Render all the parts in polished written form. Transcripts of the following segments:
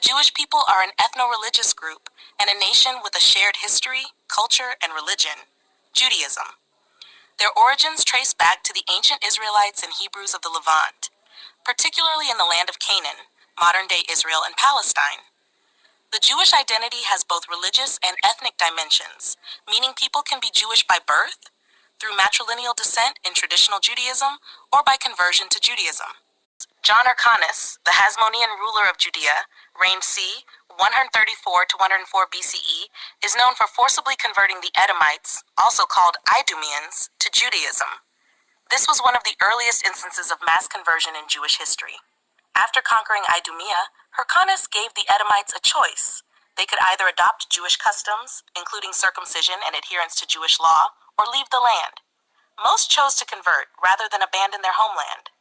Jewish people are an ethno-religious group and a nation with a shared history, culture, and religion, Judaism. Their origins trace back to the ancient Israelites and Hebrews of the Levant, particularly in the land of Canaan, modern-day Israel and Palestine. The Jewish identity has both religious and ethnic dimensions, meaning people can be Jewish by birth, through matrilineal descent in traditional Judaism, or by conversion to Judaism. John Hyrcanus, the Hasmonean ruler of Judea, reigned c. 134 to 104 BCE, is known for forcibly converting the Edomites, also called Idumeans, to Judaism. This was one of the earliest instances of mass conversion in Jewish history. After conquering Idumea, Hyrcanus gave the Edomites a choice. They could either adopt Jewish customs, including circumcision and adherence to Jewish law, or leave the land. Most chose to convert rather than abandon their homeland.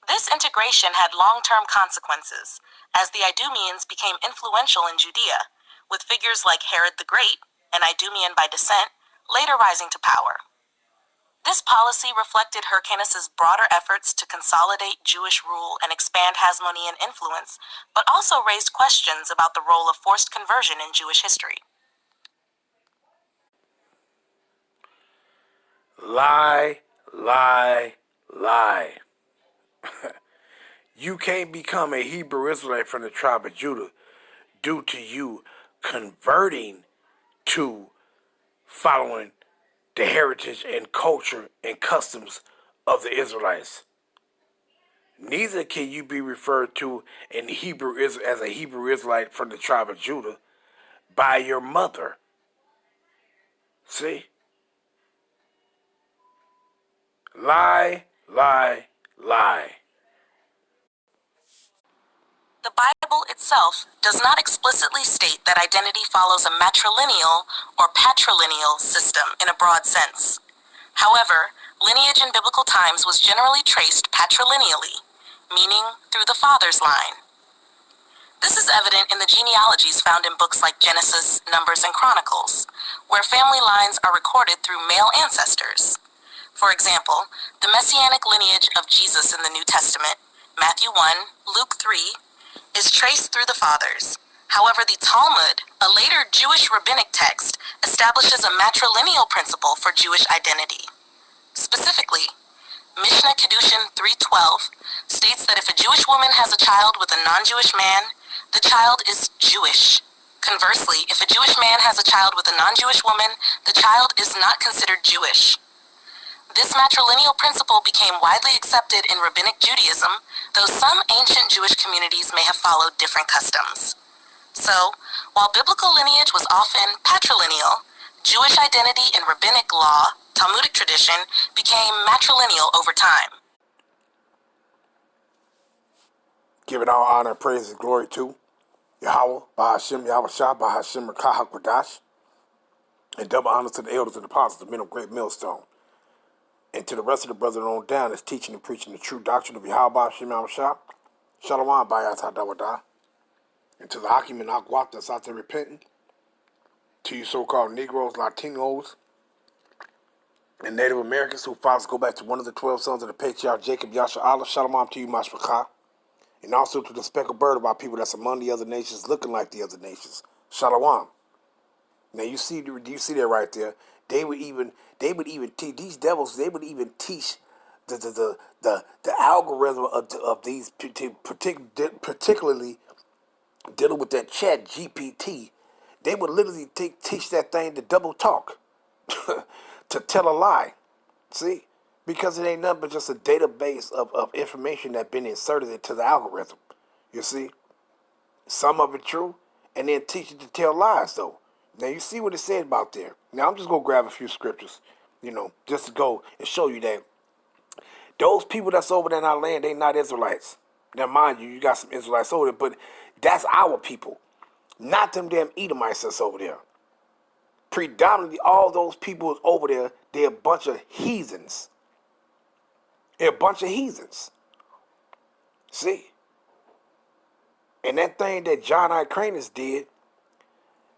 This integration had long-term consequences, as the Idumeans became influential in Judea, with figures like Herod the Great, an Idumean by descent, later rising to power. This policy reflected Hyrcanus's broader efforts to consolidate Jewish rule and expand Hasmonean influence, but also raised questions about the role of forced conversion in Jewish history. Lie, lie, lie. You can't become a Hebrew Israelite from the tribe of Judah due to you converting to following the heritage and culture and customs of the Israelites. Neither can you be referred to as a Hebrew Israelite from the tribe of Judah by your mother. See? Lie, lie, lie. The Bible itself does not explicitly state that identity follows a matrilineal or patrilineal system in a broad sense. However, lineage in biblical times was generally traced patrilineally, meaning through the father's line. This is evident in the genealogies found in books like Genesis, Numbers, and Chronicles, where family lines are recorded through male ancestors. For example, the messianic lineage of Jesus in the New Testament, Matthew 1, Luke 3, is traced through the fathers. However, the Talmud, a later Jewish rabbinic text, establishes a matrilineal principle for Jewish identity. Specifically, Mishnah Kedushin 3:12 states that if a Jewish woman has a child with a non-Jewish man, the child is Jewish. Conversely, if a Jewish man has a child with a non-Jewish woman, the child is not considered Jewish. This matrilineal principle became widely accepted in rabbinic Judaism, though some ancient Jewish communities may have followed different customs. So, while biblical lineage was often patrilineal, Jewish identity in rabbinic law, Talmudic tradition, became matrilineal over time. Giving all honor, praise, and glory to Yahweh, Bahashem, Yahweh Shah, Bahashem, Rakah HaKodash, and double honor to the elders and apostles, the men of great millstone. And to the rest of the brethren on down that's teaching and preaching the true doctrine of Yahweh Shem Yahweh Shah, Shalom Bayat HaDawadah. And to the Hakim and Akwat that's out there repenting, to you so-called Negroes, Latinos, and Native Americans who fathers go back to one of the 12 sons of the patriarch Jacob Yasha Allah, Shalom to you, Mashpachah. And also to the speckled bird of our people that's among the other nations, looking like the other nations, Shalom. Now you see that right there. They would even teach these devils. They would even teach the algorithm of these particularly dealing with that Chat GPT. They would literally teach that thing to double talk, to tell a lie. See, because it ain't nothing but just a database of information that's been inserted into the algorithm. You see, some of it true, and then teach it to tell lies though. Now, you see what it said about there. Now, I'm just going to grab a few scriptures, just to go and show you that those people that's over there in our land, they not Israelites. Now, mind you, you got some Israelites over there, but that's our people, not them damn Edomites that's over there. Predominantly, all those people over there, they're a bunch of heathens. They're a bunch of heathens. See? And that thing that John Hyrcanus did,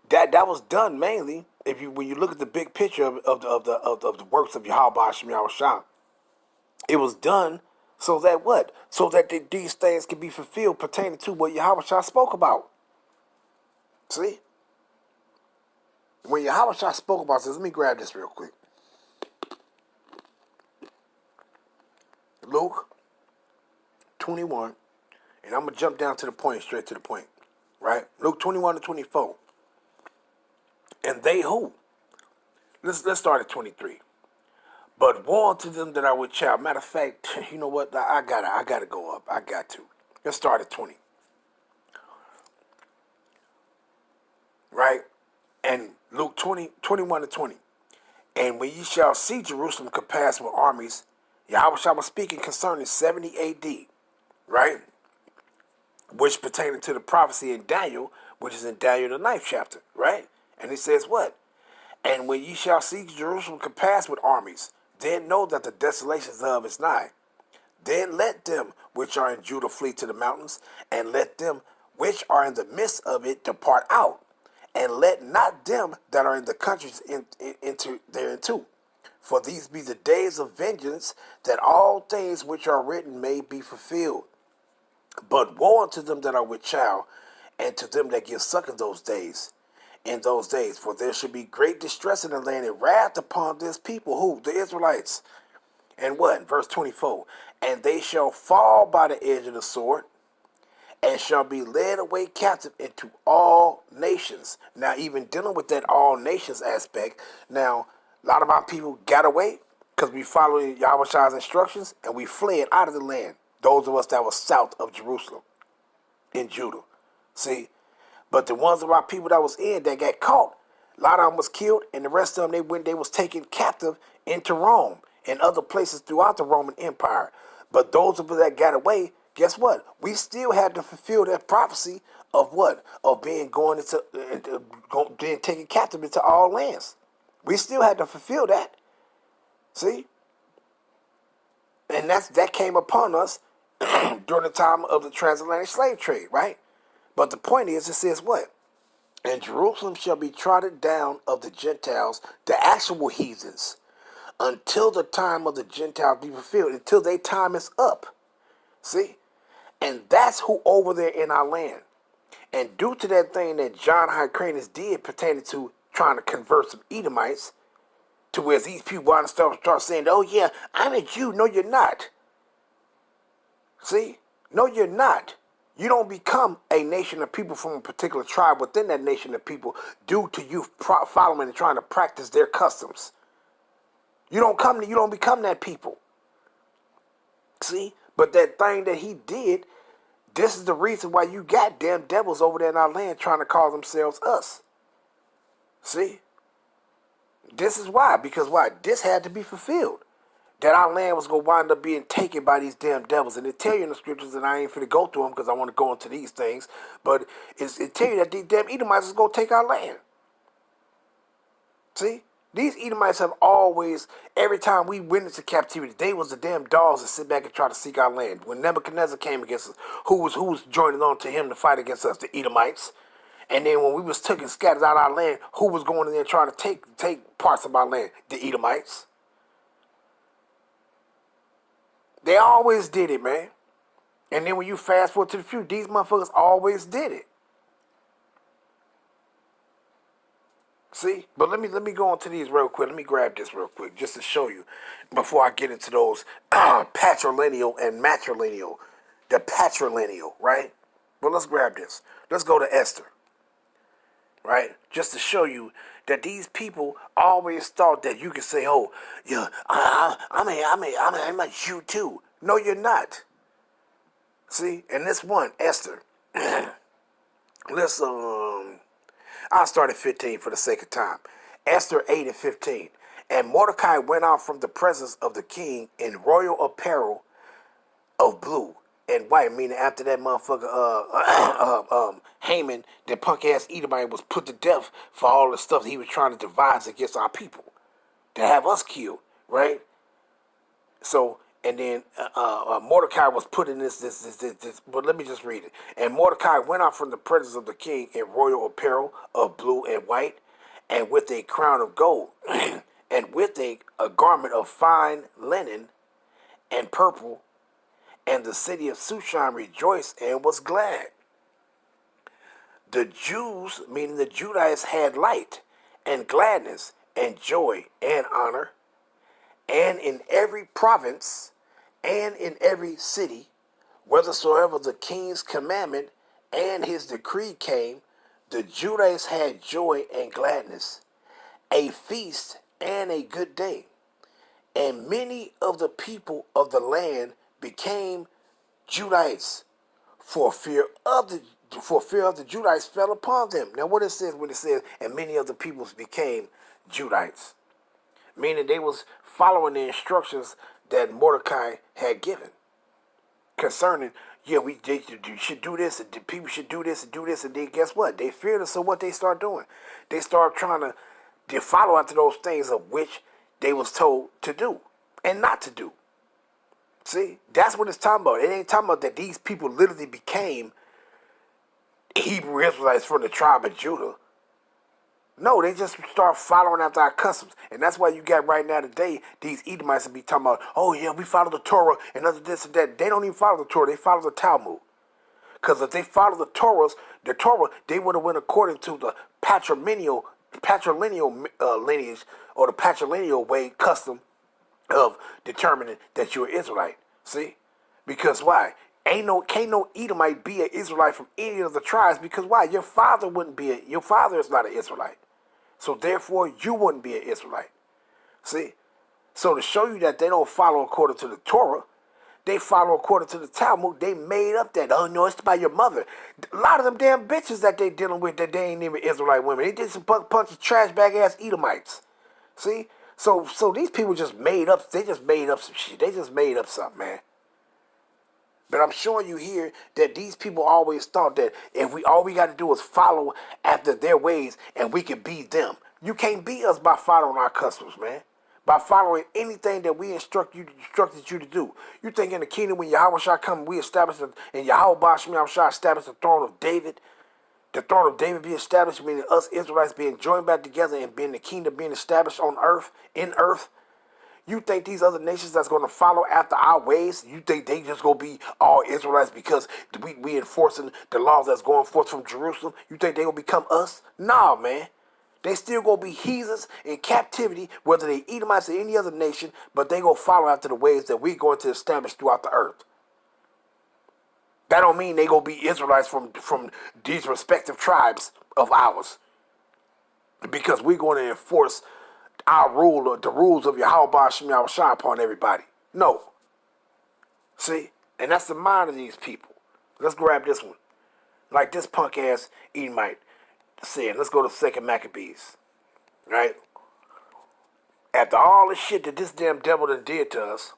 that was done mainly when you look at the big picture of the works of Yahweh Hashem Yahweh Shah. It was done so that what? So that these things can be fulfilled pertaining to what Yahweh Shah spoke about. See? When Yahweh spoke about this, let me grab this real quick. Luke 21, and I'm going to jump down to the point, straight to the point, right? Luke 21 to 24. And they who? Let's start at 23. But woe unto them that are with child. Matter of fact, you know what? I gotta go up. I got to. Let's start at 20. Right? And Luke 21 to 20. And when ye shall see Jerusalem compassed with armies, Yahweh was speaking concerning 70 AD, right? Which pertaining to the prophecy in Daniel, which is in Daniel the 9th chapter, right? And it says what? And when ye shall see Jerusalem compassed with armies, then know that the desolations thereof is nigh. Then let them which are in Judah flee to the mountains, and let them which are in the midst of it depart out, and let not them that are in the countries into thereinto. For these be the days of vengeance, that all things which are written may be fulfilled. But woe unto them that are with child, and to them that give suck in those days. For there should be great distress in the land and wrath upon this people, who? The Israelites. And what? Verse 24. And they shall fall by the edge of the sword, and shall be led away captive into all nations. Now, even dealing with that all nations aspect, now, a lot of our people got away because we followed Yahweh's instructions, and we fled out of the land. Those of us that were south of Jerusalem in Judah. See? But the ones of our people that was in that got caught, a lot of them was killed, and the rest of them, they was taken captive into Rome and other places throughout the Roman Empire. But those of us that got away, guess what? We still had to fulfill that prophecy of what? Of being being taken captive into all lands. We still had to fulfill that. See? And that came upon us during the time of the transatlantic slave trade, right? But the point is, it says what? And Jerusalem shall be trodden down of the Gentiles, the actual heathens, until the time of the Gentiles be fulfilled, until their time is up. See? And that's who over there in our land. And due to that thing that John Hyrcanus did pertaining to trying to convert some Edomites, to where these people want to start saying, oh yeah, I'm a Jew. No, you're not. See? No, you're not. You don't become a nation of people from a particular tribe within that nation of people due to you following and trying to practice their customs. You don't become that people. See? But that thing that he did, this is the reason why you got damn devils over there in our land trying to call themselves us. See? This is why. Because why? This had to be fulfilled. That our land was going to wind up being taken by these damn devils. And it tell you in the scriptures, and I ain't finna go through them because I want to go into these things, but it tell you that these damn Edomites is going to take our land. See? These Edomites have always, every time we went into captivity, they was the damn dogs that sit back and try to seek our land. When Nebuchadnezzar came against us, who was joining on to him to fight against us? The Edomites. And then when we was taken scattered out of our land, who was going in there trying to take parts of our land? The Edomites. They always did it, man. And then when you fast forward to the future, these motherfuckers always did it. See? But let me go on to these real quick. Let me grab this real quick just to show you before I get into those patrilineal and matrilineal. The patrilineal, right? But let's grab this. Let's go to Esther. Right? Just to show you that these people always thought that you could say, oh, yeah, I'm a Jew too. No, you're not. See? And this one, Esther. Let's, I'll start at 15 for the sake of time. Esther 8 and 15. And Mordecai went out from the presence of the king in royal apparel of blue and white, meaning after that motherfucker, Haman, that punk ass Edomite, was put to death for all the stuff he was trying to devise against our people, to have us killed, right? So, and then Mordecai was put in this, but let me just read it. And Mordecai went out from the presence of the king in royal apparel of blue and white, and with a crown of gold, and with a garment of fine linen and purple. And the city of Shushan rejoiced and was glad. The Jews, meaning the Judites, had light and gladness and joy and honor, and in every province and in every city, whithersoever the king's commandment and his decree came, the Judites had joy and gladness, a feast and a good day. And many of the people of the land became Judites, for fear of the Judites fell upon them. Now what it says when it says, and many of the peoples became Judites, meaning they was following the instructions that Mordecai had given concerning, yeah, you should do this, and people should do this and do this, and then guess what? They feared us, so what they start doing? They start trying to follow after those things of which they was told to do and not to do. See, that's what it's talking about. It ain't talking about that these people literally became Hebrew Israelites from the tribe of Judah. No, they just start following after our customs. And that's why you got right now today, these Edomites will be talking about, oh yeah, we follow the Torah and other this and that. They don't even follow the Torah, they follow the Talmud. Because if they follow the Torah, they would have went according to the patrilineal lineage, or the patrilineal way custom of determining that you're an Israelite. See? Because why? Can't no Edomite be an Israelite from any of the tribes, because why? Your father is not an Israelite. So therefore you wouldn't be an Israelite. See? So to show you that they don't follow according to the Torah, they follow according to the Talmud. They made up that, oh no, it's by your mother. A lot of them damn bitches that they dealing with, that they ain't even Israelite women. They did some bunch of trash bag ass Edomites. See? So these people just made up, they just made up some shit. They just made up something, man. But I'm showing you here that these people always thought that if all we got to do is follow after their ways and we can be them. You can't be us by following our customs, man. By following anything that we instructed you to do. You think in the kingdom when Yahweh shall come, we establish, and Yahweh shall establish the throne of David. The throne of David be established, meaning us Israelites being joined back together and being the kingdom being established on earth, in earth. You think these other nations that's going to follow after our ways, you think they just going to be all Israelites because we enforcing the laws that's going forth from Jerusalem? You think they going to become us? Nah, man. They still going to be heathens in captivity, whether they Edomites or any other nation, but they going to follow after the ways that we're going to establish throughout the earth. That don't mean they going to be Israelites from these respective tribes of ours, because we're going to enforce our rule, or the rules of Yahweh Shah upon everybody. No. See? And that's the mind of these people. Let's grab this one. Like this punk ass Edomite said, let's go to 2 Maccabees. Right? After all the shit that this damn devil done did to us,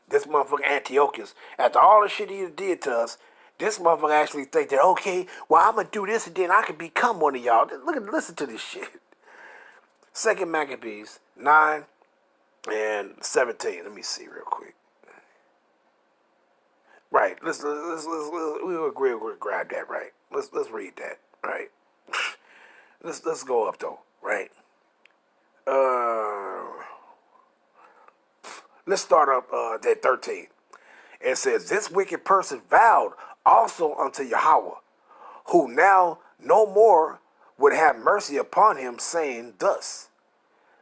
this motherfucker Antiochus, after all the shit he did to us, this motherfucker actually think that, okay, well, I'm going to do this and then I can become one of y'all. Listen to this shit. 2 Maccabees 9 and 17. Let me see real quick. Right. We'll agree. We'll grab that. Right. Let's read that. Right. let's go up though. Right. Let's start up at 13. It says, this wicked person vowed also unto Yahweh, who now no more would have mercy upon him, saying thus,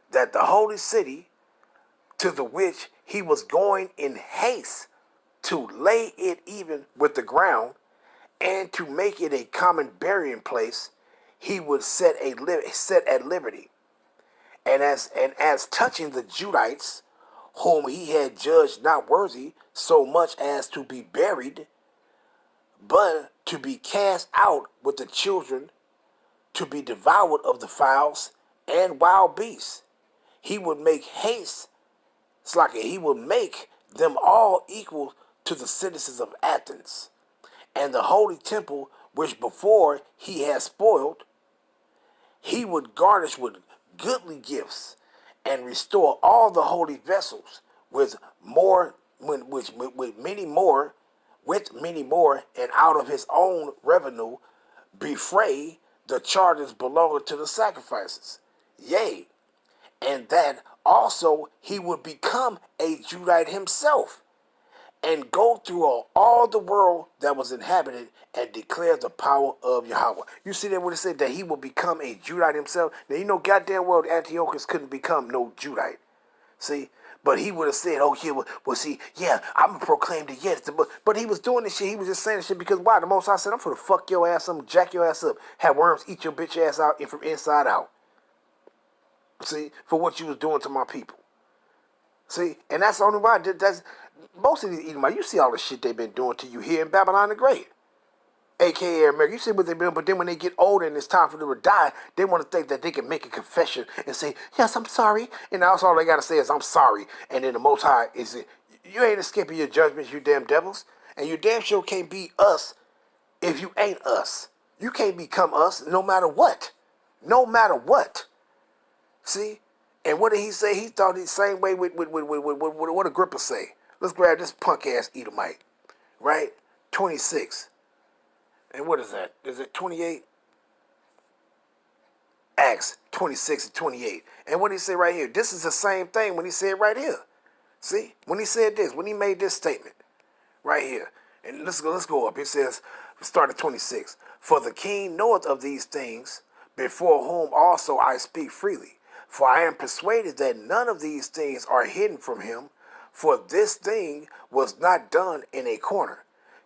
that the holy city, to the which he was going in haste to lay it even with the ground, and to make it a common burying place, he would set at liberty. And as touching the Judites, whom he had judged not worthy so much as to be buried, but to be cast out with the children, to be devoured of the fowls and wild beasts, he would make haste, it's like he would make them all equal to the citizens of Athens. And the holy temple, which before he had spoiled, he would garnish with goodly gifts, and restore all the holy vessels with many more, and out of his own revenue defray the charges belonging to the sacrifices. Yea, and that also he would become a Judite himself, and go through all the world that was inhabited and declare the power of Yahweh. You see that when it said that he will become a Judite himself? Now you know goddamn well Antiochus couldn't become no Judite. See? But he would have said, oh, yeah, well, see, yeah, I'm going to proclaim the yes. But he was doing this shit. He was just saying this shit because why? The Most High said, I'm going to fuck your ass up, jack your ass up, have worms eat your bitch ass out and from inside out. See? For what you was doing to my people. See? And that's the only why. That's most of these Edomites, you see all the shit they've been doing to you here in Babylon the Great. A.K.A. America. You see what they've been, but then when they get older and it's time for them to die, they want to think that they can make a confession and say, yes, I'm sorry. And that's all they got to say is, I'm sorry. And then the Most High is, you ain't escaping your judgments, you damn devils. And you damn sure can't be us if you ain't us. You can't become us no matter what. No matter what. See? And what did he say? He thought the same way with what Agrippa say. Let's grab this punk-ass Edomite. Right? 26. And what is that? Is it 28? Acts 26 and 28. And what did he say right here? This is the same thing when he said right here. See? When he said this, when he made this statement right here. And let's go up. It says, start at 26. For the king knoweth of these things, before whom also I speak freely. For I am persuaded that none of these things are hidden from him, for this thing was not done in a corner.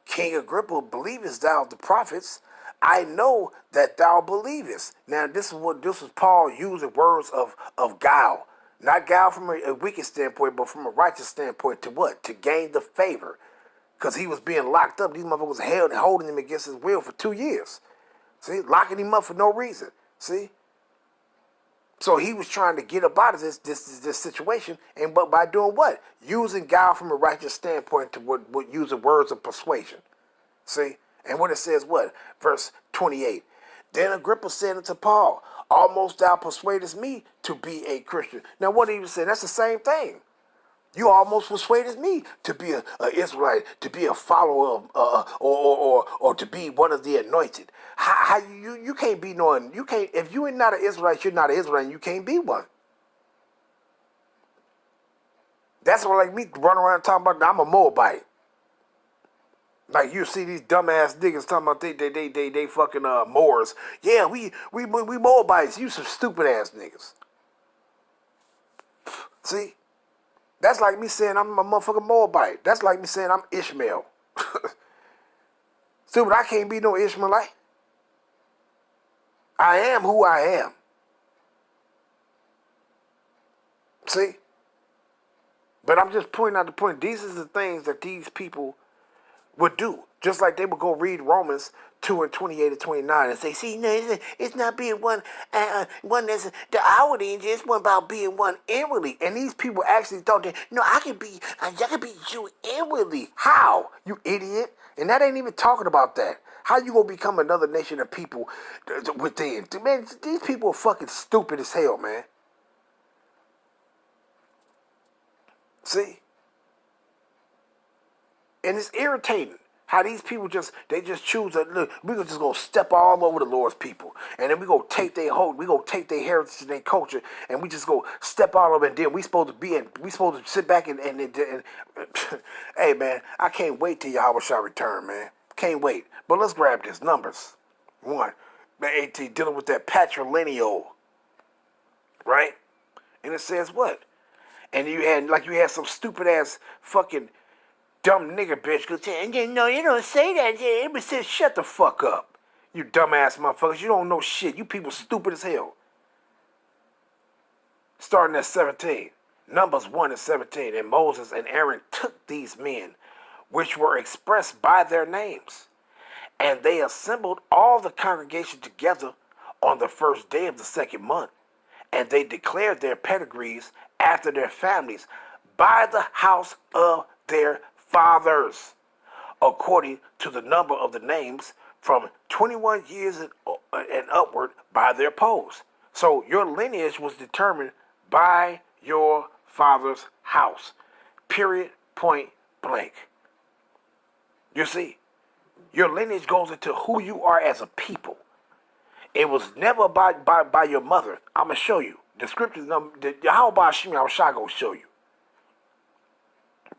King Agrippa, believest thou the prophets? I know that thou believest. Now, this was Paul using words of guile. Not guile from a wicked standpoint, but from a righteous standpoint to what? To gain the favor. Because he was being locked up. These motherfuckers held and holding him against his will for 2 years. See? Locking him up for no reason. See? So he was trying to get up out of this situation, but by doing what? Using guile from a righteous standpoint to what using words of persuasion. See? And when it says what? Verse 28. Then Agrippa said unto Paul, almost thou persuadest me to be a Christian. Now what he was saying, that's the same thing. You almost persuaded me to be a Israelite, to be a follower of, or to be one of the anointed. How you can't be knowing, you can't, if you ain't not an Israelite, you're not an Israelite, and you can't be one. That's what like me running around talking about I'm a Moabite. Like you see these dumbass niggas talking about they fucking Moors. Yeah, we Moabites. You some stupid ass niggas. See? That's like me saying I'm a motherfucking Moabite. That's like me saying I'm Ishmael. See, but I can't be no Ishmaelite. I am who I am. See? But I'm just pointing out the point. These are the things that these people would do. Just like they would go read Romans 2 and 28 and 29 and say, see, no, it's not being one that's the outwardly, it's one about being one inwardly. And these people actually thought that, no, I can be Jew inwardly. How? You idiot. And that ain't even talking about that. How you gonna become another nation of people within? Man, these people are fucking stupid as hell, man. See? And it's irritating how these people just choose that, look, we're just gonna step all over the Lord's people. And then we gonna take their heritage and their culture, and we just go step all over, and then we supposed to sit back and hey man, I can't wait till Yahweh shall return, man. Can't wait. But let's grab this. Numbers 1. The dealing with that patrilineal. Right? And it says what? And you had some stupid ass fucking dumb nigger bitch go say, no, you don't say that. It says shut the fuck up. You dumbass motherfuckers. You don't know shit. You people stupid as hell. Starting at 17. Numbers 1 and 17. And Moses and Aaron took these men, which were expressed by their names, and they assembled all the congregation together on the first day of the second month, and they declared their pedigrees after their families by the house of their fathers, according to the number of the names, from 21 years and upward by their polls. So your lineage was determined by your father's house. Period. Point blank. You see, your lineage goes into who you are as a people. It was never by your mother. I'm going to show you. The scriptures, how about Shimei Shah going to show you.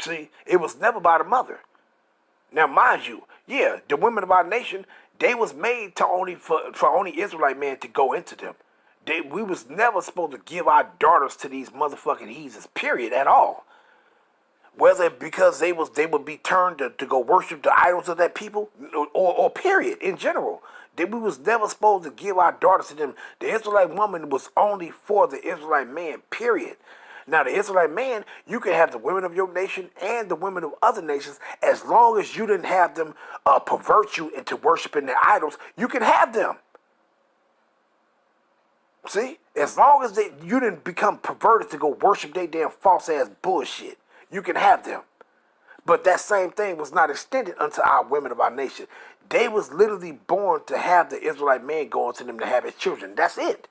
See, it was never by the mother. Now, mind you, yeah, the women of our nation, they was made to only for only Israelite men to go into them. We was never supposed to give our daughters to these motherfucking heathens, period, at all. Whether because they would be turned to go worship the idols of that people, or period in general. That we was never supposed to give our daughters to them. The Israelite woman was only for the Israelite man, period. Now the Israelite man, you can have the women of your nation and the women of other nations, as long as you didn't have them pervert you into worshiping their idols, you can have them. See? As long as you didn't become perverted to go worship their damn false ass bullshit, you can have them. But that same thing was not extended unto our women of our nation. They was literally born to have the Israelite man go into them to have his children. That's it.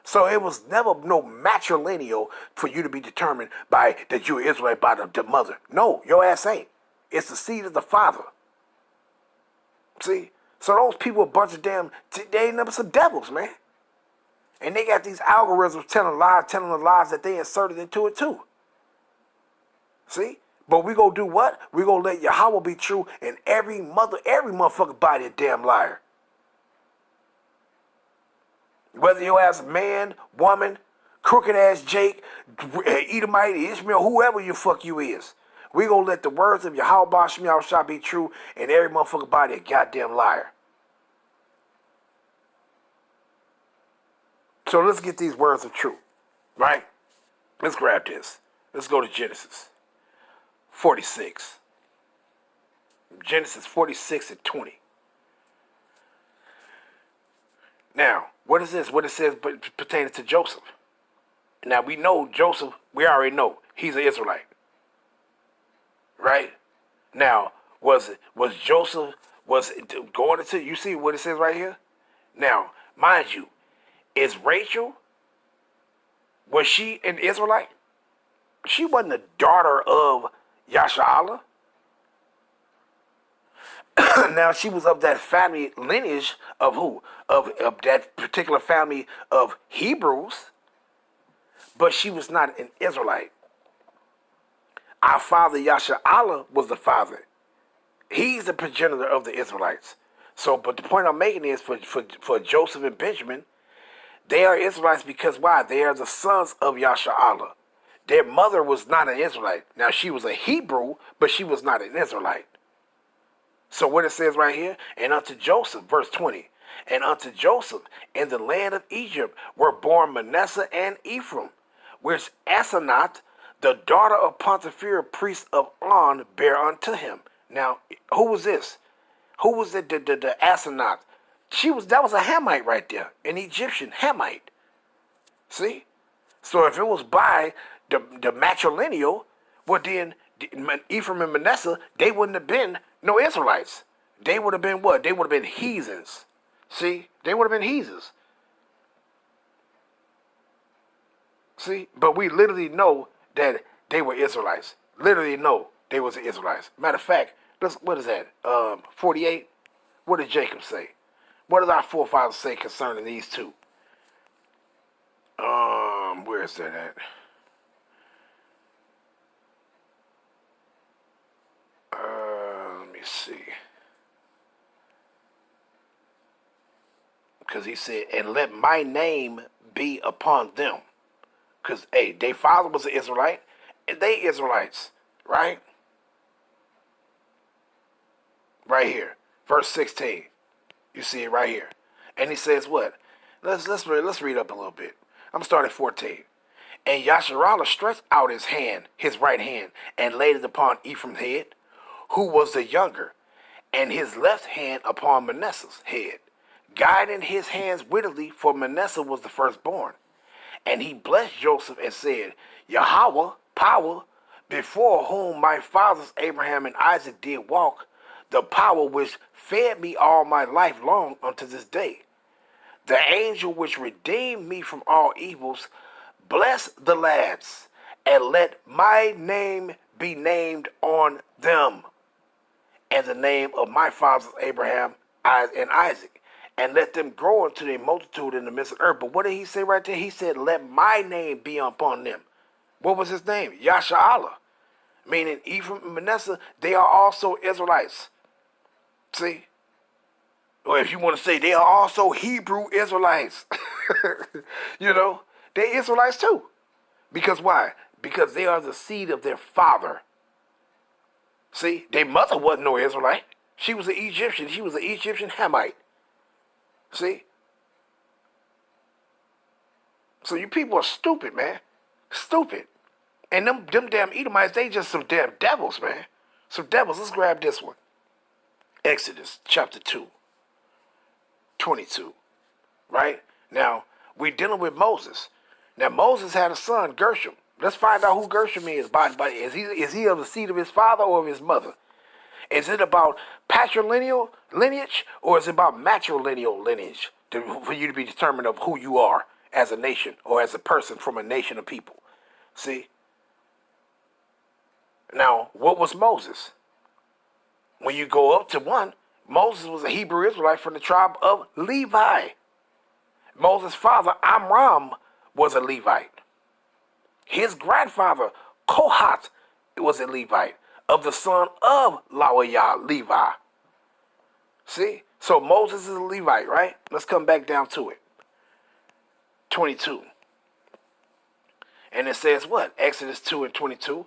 So it was never no matrilineal for you to be determined by that you're Israelite by the mother. No, your ass ain't. It's the seed of the father. See? So those people a bunch of damn, they ain't never some devils, man. And they got these algorithms telling the lies that they inserted into it too. See? But we gonna do what? We gonna let Yahweh be true and every motherfucker body a damn liar. Whether your ass man, woman, crooked ass Jake, Edomite, Ishmael, whoever you fuck you is. We gonna let the words of Yahweh Shem Yahushua be true and every motherfucker body a goddamn liar. So let's get these words of truth, right? Let's grab this. Let's go to Genesis 46. Genesis 46 and 20. Now, what is this? What it says pertaining to Joseph. Now, we know Joseph, we already know, he's an Israelite. Right? Now, was Joseph, going into, you see what it says right here? Now, mind you, is Rachel, was she an Israelite? She wasn't the daughter of Yasha'Allah. Now, she was of that family lineage of who? Of that particular family of Hebrews, but she was not an Israelite. Our father Yasha'Allah was the father. He's the progenitor of the Israelites. So, but the point I'm making is for Joseph and Benjamin, they are Israelites because why? They are the sons of Yasha'Allah. Their mother was not an Israelite. Now, she was a Hebrew, but she was not an Israelite. So what it says right here, and unto Joseph, verse 20, and unto Joseph in the land of Egypt were born Manasseh and Ephraim, which Asenath, the daughter of Potiphar, priest of On, bare unto him. Now, who was this? Who was the Asenath? That was a Hamite right there, an Egyptian Hamite. See? So if it was by the matrilineal, well then Ephraim and Manasseh, they wouldn't have been no Israelites. They would have been what? They would have been heathens. See? They would have been heathens. See? But we literally know that they were Israelites. Literally know they was Israelites. Matter of fact, what is that? 48? What did Jacob say? What does our forefathers say concerning these two? Where is that at? Let me see. Because he said, and let my name be upon them. Because, hey, their father was an Israelite, and they Israelites, right? Right here, verse 16. You see it right here. And he says what? Let's read up a little bit. I'm starting at 14. And Yasharallah stretched out his hand, his right hand, and laid it upon Ephraim's head, who was the younger, and his left hand upon Manasseh's head, guiding his hands wittily, for Manasseh was the firstborn. And he blessed Joseph and said, Yahweh, power, before whom my fathers Abraham and Isaac did walk, the power which fed me all my life long unto this day. The angel which redeemed me from all evils, bless the lads, and let my name be named on them, and the name of my fathers Abraham and Isaac, and let them grow into a multitude in the midst of the earth. But what did he say right there? He said, let my name be upon them. What was his name? Yasha'Allah. meaning Ephraim and Manasseh, they are also Israelites. See? Or if you want to say they are also Hebrew Israelites. You know, they're Israelites too. Because why? Because they are the seed of their father. See, their mother wasn't no Israelite. She was an Egyptian. She was an Egyptian Hamite. See? So you people are stupid, man. Stupid. And them damn Edomites, they just some damn devils, man. Some devils. Let's grab this one. Exodus chapter 2, 22. Right? Now, we're dealing with Moses. Now, Moses had a son, Gershom. Let's find out who Gershom is. Is he of the seed of his father or of his mother? Is it about patrilineal lineage or is it about matrilineal lineage for you to be determined of who you are as a nation or as a person from a nation of people? See? Now, what was Moses? When you go up to one, Moses was a Hebrew Israelite from the tribe of Levi. Moses' father, Amram, was a Levite. His grandfather, Kohath, was a Levite, of the son of Lawayah, Levi. See? So Moses is a Levite, right? Let's come back down to it. 22. And it says what? Exodus 2 and 22.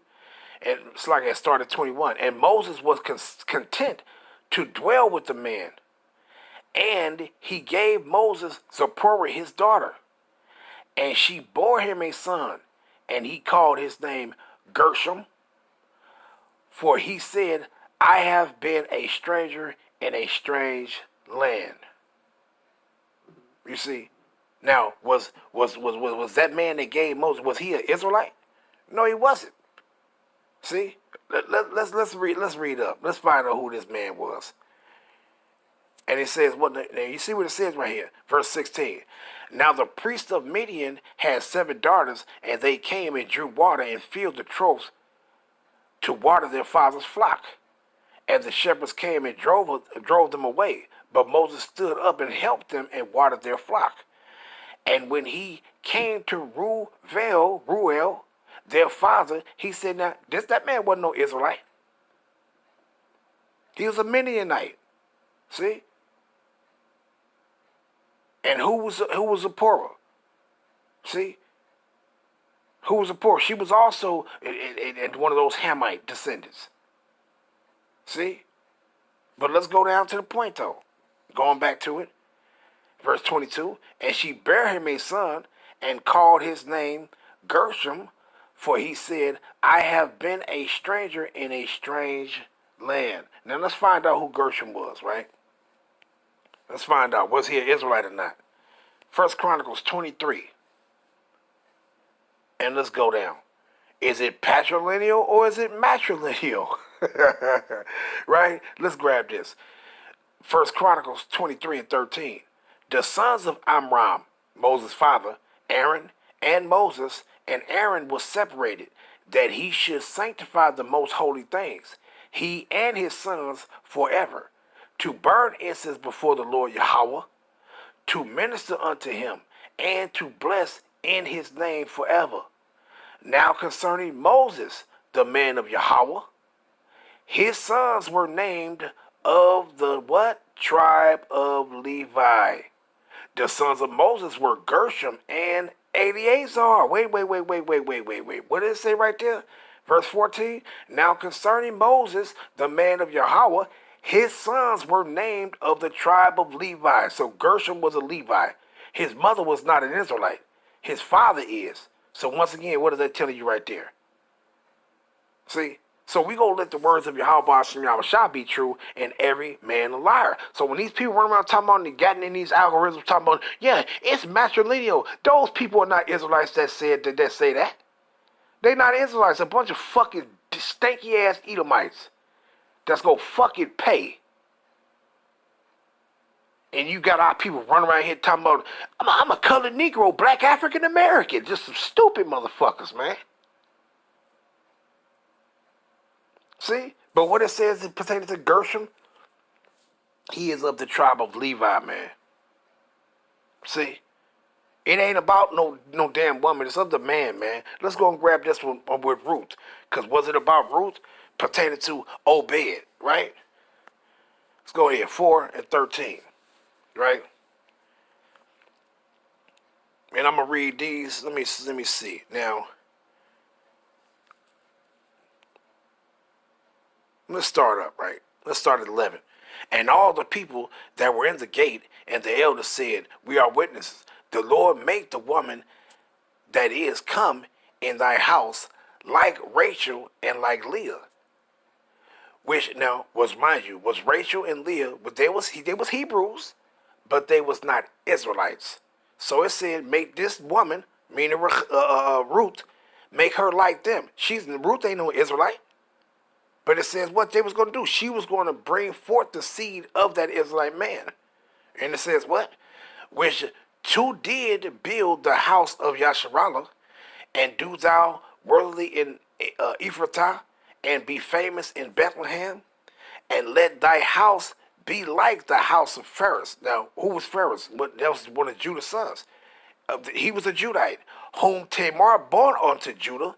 And it's like it started 21. And Moses was content to dwell with the man. And he gave Moses Zipporah his daughter. And she bore him a son. And he called his name Gershom. For he said, I have been a stranger in a strange land. You see? Now, was that man that gave Moses, was he an Israelite? No, he wasn't. See? Let's read up. Let's find out who this man was. And it says, you see what it says right here, verse 16. Now the priest of Midian had 7 daughters, and they came and drew water and filled the troughs to water their father's flock. And the shepherds came and drove them away. But Moses stood up and helped them and watered their flock. And when he came to Ruel, their father, he said, now, that man wasn't no Israelite. He was a Midianite. See? And who was Zipporah? See? Who was Zipporah? She was also one of those Hamite descendants. See? But let's go down to the point, though. Going back to it. Verse 22. And she bare him a son and called his name Gershom, for he said, I have been a stranger in a strange land. Now let's find out who Gershom was, right? Let's find out. Was he an Israelite or not? 1 Chronicles 23. And let's go down. Is it patrilineal or is it matrilineal? Right? Let's grab this. 1 Chronicles 23 and 13. The sons of Amram, Moses' father, Aaron, and Moses, and Aaron was separated, that he should sanctify the most holy things, he and his sons forever, to burn incense before the Lord Yahweh, to minister unto him, and to bless in his name forever. Now concerning Moses, the man of Yahweh, his sons were named of the what? Tribe of Levi. The sons of Moses were Gershom and Eleazar. Wait. What did it say right there? Verse 14. Now concerning Moses, the man of Yahweh, his sons were named of the tribe of Levi. So Gershom was a Levi. His mother was not an Israelite. His father is. So once again, what is that telling you right there? See? So we gonna let the words of Yahweh shall be true and every man a liar. So when these people run around talking about and getting in these algorithms talking about, yeah, it's matrilineal. Those people are not Israelites that say that. They not Israelites. A bunch of fucking stanky ass Edomites that's gonna fucking pay. And you got our people running around here talking about, I'm a colored Negro, black African American. Just some stupid motherfuckers, man. See? But what it says pertaining to Gershom, he is of the tribe of Levi, man. See? It ain't about no damn woman. It's of the man, man. Let's go and grab this one with Ruth. Because was it about Ruth pertaining to Obed, right? Let's go ahead, 4 and 13, right? And I'm gonna read these. Let me see now. Let's start up, right? Let's start at 11. And all the people that were in the gate and the elders said, we are witnesses. The Lord make the woman that is come in thy house like Rachel and like Leah. Which now was, mind you, was Rachel and Leah, but they was Hebrews, but they was not Israelites. So it said, make this woman, meaning Ruth, make her like them. Ruth ain't no Israelite. But it says what they was going to do. She was going to bring forth the seed of that Israelite man. And it says what? Which two did build the house of Yasharallah, and do thou worthily in Ephratah, and be famous in Bethlehem, and let thy house be like the house of Phares. Now, who was Phares? That was one of Judah's sons. He was a Judite, whom Tamar born unto Judah,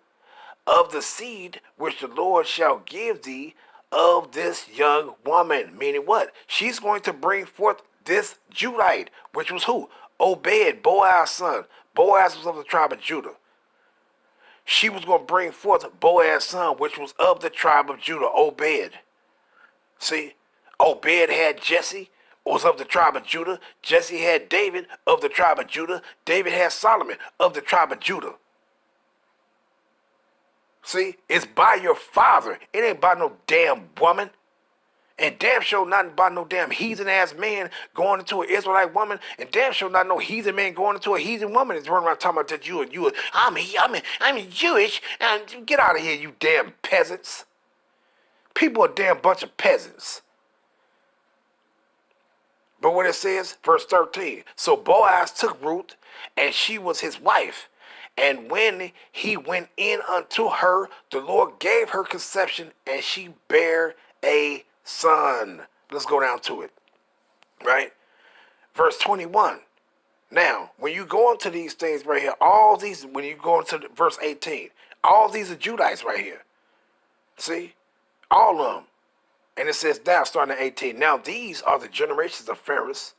of the seed which the Lord shall give thee of this young woman. Meaning what? She's going to bring forth this Judite, which was who? Obed, Boaz's son. Boaz was of the tribe of Judah. She was going to bring forth Boaz's son, which was of the tribe of Judah, Obed. See? Obed had Jesse, was of the tribe of Judah. Jesse had David, of the tribe of Judah. David had Solomon, of the tribe of Judah. See, it's by your father. It ain't by no damn woman. And damn sure not by no damn heathen ass man going into an Israelite woman. And damn sure not no heathen man going into a heathen woman is running around talking about that I'm Jewish. And get out of here, you damn peasants. People are a damn bunch of peasants. But what it says, verse 13. So Boaz took Ruth, and she was his wife. And when he went in unto her, the Lord gave her conception, and she bare a son. Let's go down to it, right? Verse 21. Now, when you go into these things right here, when you go into verse 18, all these are Judites right here. See? All of them. And it says now, starting at 18, now these are the generations of Phares.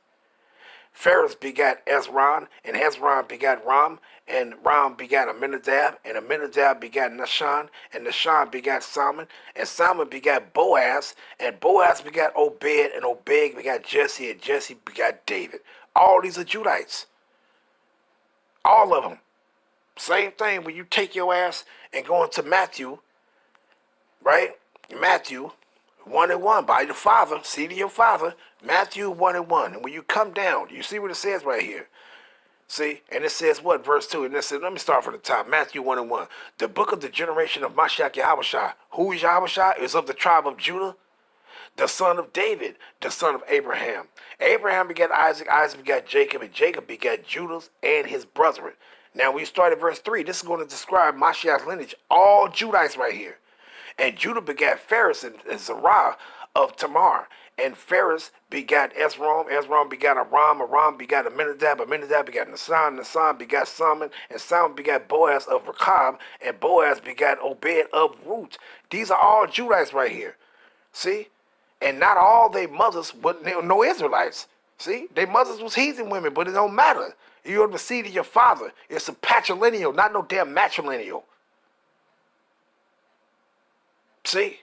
Phares begat Ezron, and Ezron begat Ram, and Ram begat Aminadab, and Aminadab begat Nahshon, and Nahshon begat Salmon, and Salmon begat Boaz, and Boaz begat Obed, and Obed begat Jesse, and Jesse begat David. All these are Judites. All of them. Same thing when you take your ass and go into Matthew, right? Matthew 1 and 1, by the father, seed of your father, Matthew 1 and 1. And when you come down, you see what it says right here. See, and it says what, verse 2, and it says, let me start from the top, Matthew 1 and 1. The book of the generation of Mashiach Yahushua. Who is Yahushua? Is of the tribe of Judah, the son of David, the son of Abraham. Abraham begat Isaac, Isaac begat Jacob, and Jacob begat Judah and his brethren. Now we start at verse 3. This is going to describe Mashiach's lineage, all Judites right here. And Judah begat Phares and Zerah of Tamar. And Phares begat Ezron. Ezron begat Aram. Aram begat Aminadab. Aminadab begat Nahshon. Nahshon begat Salmon. And Salmon begat Boaz of Rechab. And Boaz begat Obed of Ruth. These are all Judites right here. See? And not all their mothers were no Israelites. See? Their mothers was heathen women, but it don't matter. You're the seed of your father. It's a patrilineal, not no damn matrilineal. See?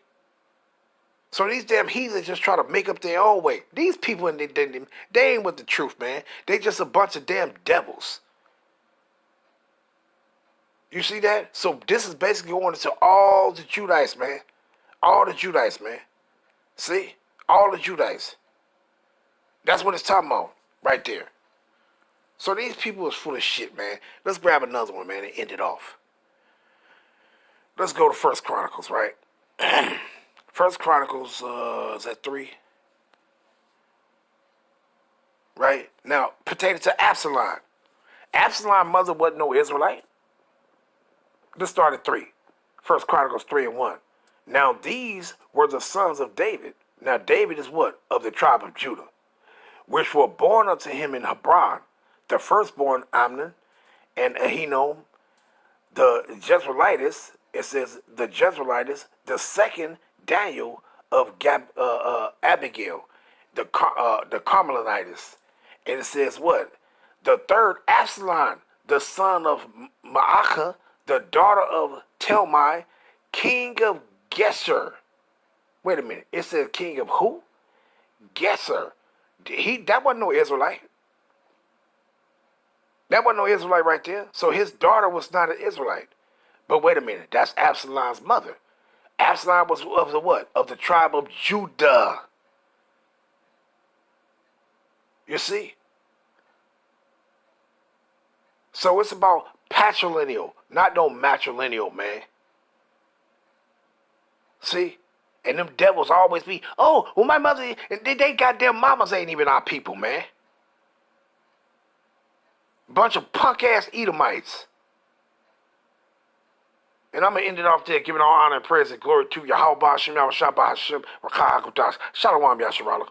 So these damn heathens just try to make up their own way. These people, they ain't with the truth, man. They just a bunch of damn devils. You see that? So this is basically going into all the Judites, man. All the Judites, man. See? All the Judites. That's what it's talking about right there. So these people is full of shit, man. Let's grab another one, man, and end it off. Let's go to 1 Chronicles, right? 1 Chronicles, is that 3? Right? Now, pertaining to Absalom. Absalom's mother wasn't no Israelite. Let's start at 3. 1 Chronicles 3 and 1. Now, these were the sons of David. Now, David is what? Of the tribe of Judah. Which were born unto him in Hebron. The firstborn Amnon, and Ahinoam, the Jezreelites, It says the Jezreelites, the second Daniel of Abigail, the Carmelitites. And it says what? The third Absalom, the son of Maacah, the daughter of Telmai, king of Gesher. Wait a minute. It says king of who? Gesher. That wasn't no Israelite. That wasn't no Israelite right there. So his daughter was not an Israelite. But wait a minute. That's Absalom's mother. Absalom was of the what? Of the tribe of Judah. You see? So it's about patrilineal, not no matrilineal, man. See? And them devils always be, oh, well, my mother, they goddamn mamas ain't even our people, man. Bunch of punk-ass Edomites. And I'm going to end it off there, giving all honor and praise and glory to Yahweh, Shem, Yahweh, Shabbat, Hashem, Rakah, Hakutas, Shalom, Yasharallah.